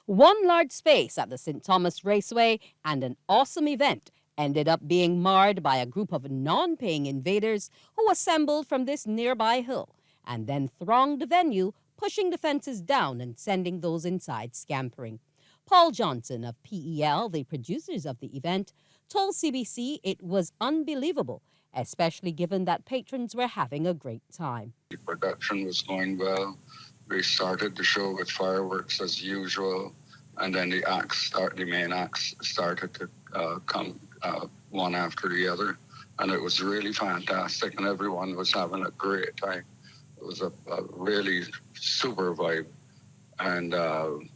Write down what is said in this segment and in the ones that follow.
One large space at the St. Thomas Raceway and an awesome event ended up being marred by a group of non-paying invaders who assembled from this nearby hill and then thronged the venue, pushing the fences down and sending those inside scampering. Paul Johnson of PEL, the producers of the event, told CBC it was unbelievable, especially given that patrons were having a great time. The production was going well. We started the show with fireworks as usual, and then the main acts started to come one after the other, and it was really fantastic, and everyone was having a great time. It was a really super vibe, and the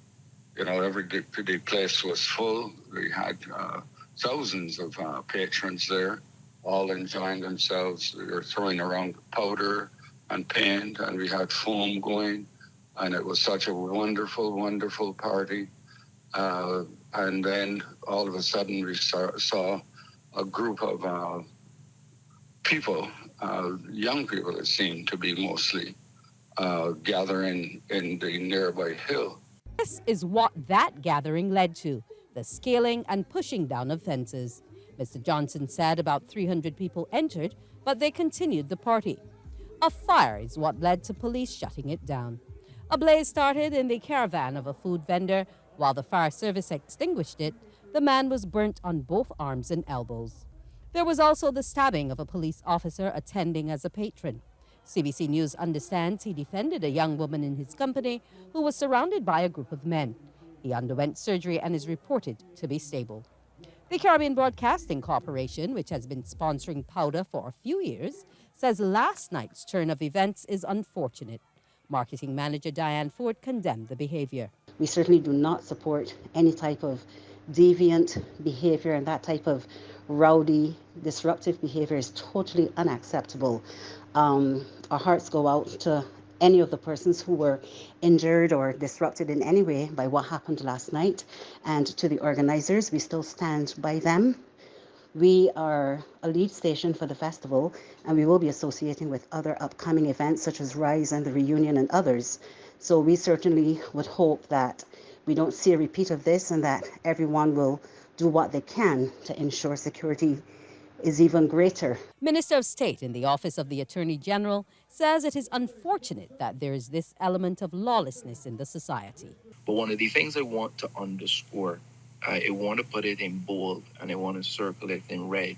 place was full. We had thousands of patrons there, all enjoying themselves. We were throwing around powder and paint, and we had foam going. And it was such a wonderful, wonderful party. And then all of a sudden we saw a group of people, young people it seemed to be mostly, gathering in the nearby hill. This is what that gathering led to, the scaling and pushing down of fences. Mr. Johnson said about 300 people entered, but they continued the party. A fire is what led to police shutting it down. A blaze started in the caravan of a food vendor. While the fire service extinguished it, the man was burnt on both arms and elbows. There was also the stabbing of a police officer attending as a patron. CBC News understands he defended a young woman in his company who was surrounded by a group of men. He underwent surgery and is reported to be stable. The Caribbean Broadcasting Corporation, which has been sponsoring Powda for a few years, says last night's turn of events is unfortunate. Marketing manager Diane Ford condemned the behavior. We certainly do not support any type of deviant behavior, and that type of rowdy, disruptive behavior is totally unacceptable. Our hearts go out to any of the persons who were injured or disrupted in any way by what happened last night, and to the organizers, we still stand by them. We are a lead station for the festival, and we will be associating with other upcoming events such as Rise and the Reunion and others. So we certainly would hope that we don't see a repeat of this, and that everyone will do what they can to ensure security is even greater. Minister of State in the Office of the Attorney General says it is unfortunate that there is this element of lawlessness in the society. But one of the things I want to underscore, I want to put it in bold and I want to circle it in red,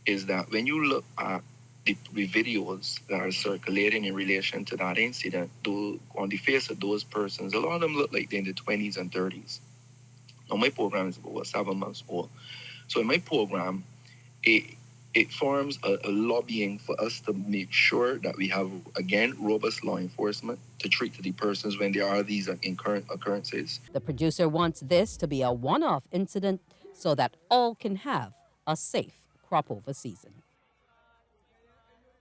is that when you look at the videos that are circulating in relation to that incident, on the face of those persons, a lot of them look like they're in the 20s and 30s. Now, my program is about 7 months old. So in my program, it forms a lobbying for us to make sure that we have, again, robust law enforcement to treat the persons when there are these occurrences. The producer wants this to be a one-off incident so that all can have a safe crop over season.